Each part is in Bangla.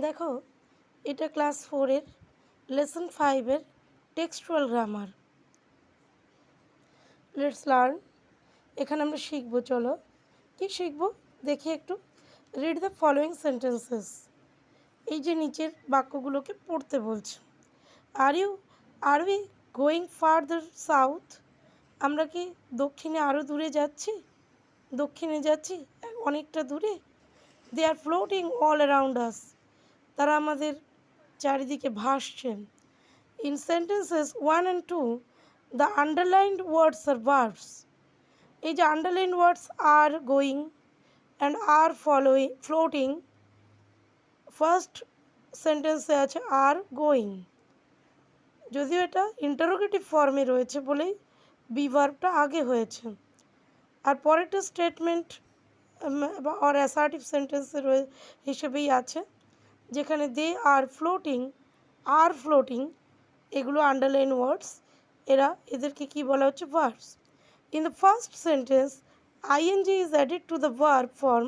দেখো, এটা ক্লাস 4-এর লেসন 5-এর টেক্সচুয়াল গ্রামার। Let's learn. এখানে আমরা শিখব। চলো কি শিখব দেখি একটু। Read the following sentences. এই যে নিচের বাক্যগুলোকে পড়তে বলছে। Are we going farther south? আমরা কি দক্ষিণে আরও দূরে যাচ্ছি? দক্ষিণে যাচ্ছি অনেকটা দূরে। They are floating all around us. তারা আমাদের চারিদিকে ভাসছে। In sentences 1 and 2, the underlined words are verbs. এই যে underlined words are going and are following, floating. First সেন্টেন্সে আছে আর গোয়িং, যদিও এটা ইন্টারোগেটিভ ফর্মে রয়েছে বলেই বি ভার্বটা আগে হয়েছে। আর পরেরটা স্টেটমেন্ট অর অ্যাসার্টিভ সেন্টেন্সের হিসেবেই আছে, যেখানে দে আর ফ্লোটিং এগুলো আন্ডারলাইন ওয়ার্ডস। এদেরকে কি বলা হচ্ছে? Verbs. In the first sentence ING is added to the verb form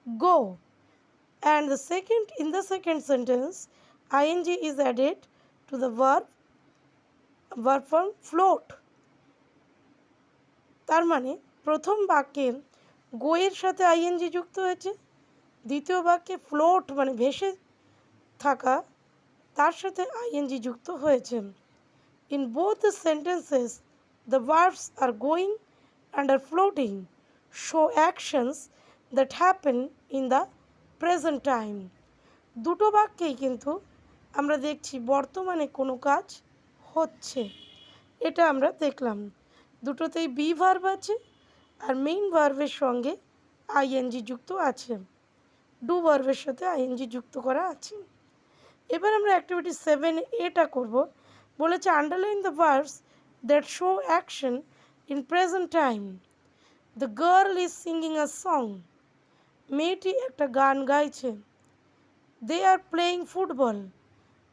go, and in the second sentence ing is added to the verb form float. তার মানে প্রথম বাক্যে গো এর সাথে আইএনজি যুক্ত হয়েছে, দ্বিতীয় বাক্যে ফ্লোট মানে ভেসে থাকা তার সাথে আইএনজি যুক্ত হয়েছে। In both the sentences the verbs are going and R floating show actions that happen in the present time. দুটো বাক্যেই কিন্তু আমরা দেখছি বর্তমানে কোনো কাজ হচ্ছে, এটা আমরা দেখলাম। দুটোতেই বি ভার্ব আছে আর মেইন ভার্বের সঙ্গে আইএনজি যুক্ত আছে, ডু ভার্বের সাথে আইএনজি যুক্ত করা আছে। এবার আমরা অ্যাক্টিভিটি 7A করব। বলেছে underline the verbs that show action in present time. The girl is singing a song. মেয়েটি একটা গান গাইছে। দে আর প্লেয়িং ফুটবল।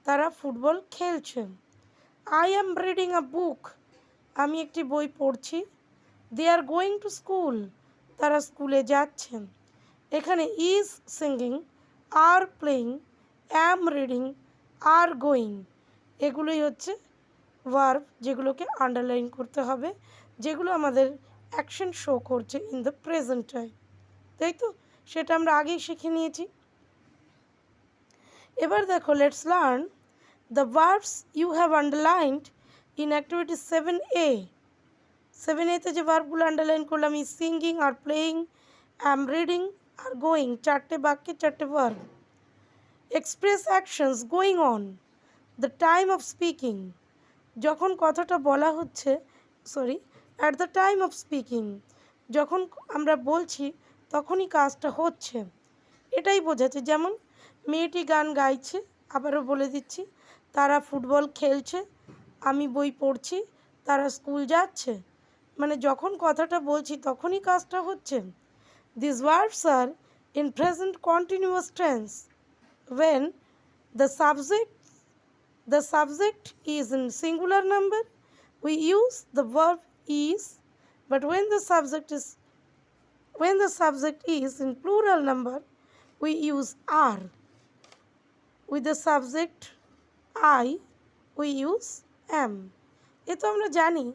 তারা ফুটবল খেলছে। আই অ্যাম রিডিং আ বুক। আমি একটি বই পড়ছি। দে আর গোয়িং টু স্কুল। তারা স্কুলে যাচ্ছেন। এখানে is singing, are playing, am reading, are going এগুলোই হচ্ছে ভার্ব, যেগুলোকে আন্ডারলাইন করতে হবে, যেগুলো আমাদের অ্যাকশন শো করছে ইন দ্য প্রেজেন্ট টাইম। তাই তো, সেটা আমরা আগেই শিখে নিয়েছি। এবার দেখো, let's learn the verbs you have underlined in activity 7A। 7A-তে যে ভার্বগুলো আন্ডারলাইন করলাম, is singing, are playing, am reading, are going, চারটে বাক্যে চারটে ভার্ব। Express actions going on the time of speaking. যখন কথাটা বলা হচ্ছে, at the time of speaking, যখন আমরা বলছি তখনই কাজটা হচ্ছে, এটাই বোঝাচ্ছে। যেমন মেয়েটি গান গাইছে, আবারও বলে দিচ্ছি, তারা ফুটবল খেলছে, আমি বই পড়ছি, তারা স্কুল যাচ্ছে, মানে যখন কথাটা বলছি তখনই কাজটা হচ্ছে। This verbs are in present continuous tense when the subject is in singular number we use the verb is, but when the subject is in plural number we use are. With the subject I we use am. এ তো আমরা জানি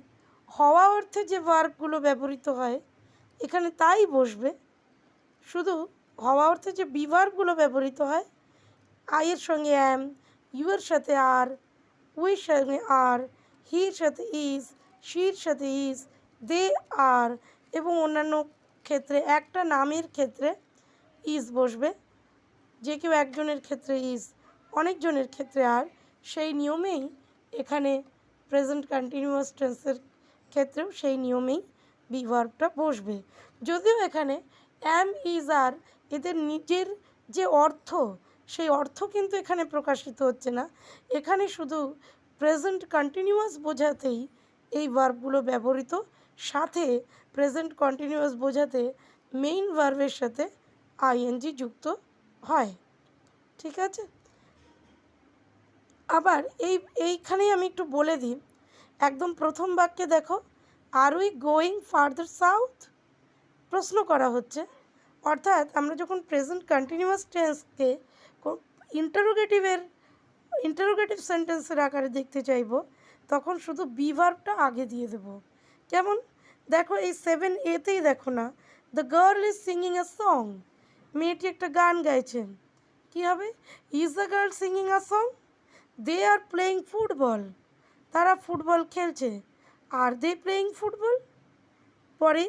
হওয়া অর্থে যে ভার্বগুলো ব্যবহৃত হয় এখানে তাই বসবে। শুধু হওয়া অর্থে যে বি ভার্বগুলো ব্যবহৃত হয়, আইয়ের সঙ্গে অ্যাম, ইউয়ের সাথে আর, উইর সঙ্গে আর, হির সাথে ইজ, শির সাথে ইজ, দে আর, এবং অন্যান্য ক্ষেত্রে একটা নামের ক্ষেত্রে ইজ বসবে। যে কেউ একজনের ক্ষেত্রে ইজ, অনেকজনের ক্ষেত্রে আর, সেই নিয়মেই এখানে প্রেজেন্ট কন্টিনিউয়াস টেন্সের ক্ষেত্রেও সেই নিয়মেই বি ভার্বটা বসবে। যদিও এখানে অ্যাম, ইজ, আর এদের নিজের যে অর্থ, সেই অর্থ কিন্তু এখানে প্রকাশিত হচ্ছে না। এখানে শুধু প্রেজেন্ট কন্টিনিউয়াস বোঝাতেই এই ভার্বগুলো ব্যবহৃত, সাথে প্রেজেন্ট কন্টিনিউয়াস বোঝাতে মেইন ভার্বের সাথে আইএনজি যুক্ত হয়। ঠিক আছে, আবার এইখানেই আমি একটু বলে দিই। একদম প্রথম বাক্যে দেখো, আর উই গোয়িং ফার্দার সাউথ প্রশ্ন করা হচ্ছে। অর্থাৎ আমরা যখন প্রেজেন্ট কন্টিনিউয়াস টেন্সকে ইন্টারোগেটিভ সেন্টেন্সের আকারে দেখতে চাইবো, তখন শুধু বি ভার্বটা আগে দিয়ে দেব। কেমন? দেখো এই 7A-তেই দেখো না, the girl is singing a song, মেয়েটি একটা গান গাইছেন। কী হবে? Is the girl singing a song? They are playing football, তারা ফুটবল খেলছে। Are they playing football? পরে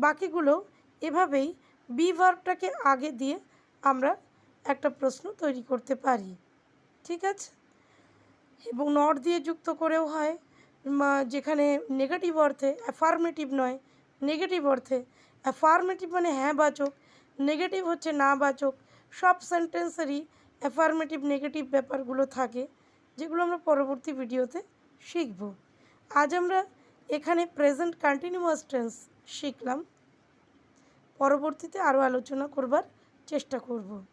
বাকিগুলো এভাবেই বি ভার্বটাকে আগে দিয়ে আমরা একটা প্রশ্ন তৈরি করতে পারি। ঠিক আছে? এবং নট দিয়ে যুক্ত করেও হয়, যেখানে নেগেটিভ অর্থে, অ্যাফার্মেটিভ নয়, নেগেটিভ অর্থে। অ্যাফার্মেটিভ মানে হ্যাঁ বাচক, নেগেটিভ হচ্ছে না বাচক। সব সেন্টেন্সেরই অ্যাফার্মেটিভ নেগেটিভ ব্যাপারগুলো থাকে, যেগুলো আমরা পরবর্তী ভিডিওতে শিখব। আজ আমরা এখানে প্রেজেন্ট কন্টিনিউয়াস টেন্স শিখলাম, পরবর্তীতে আরও আলোচনা করবার চেষ্টা করব।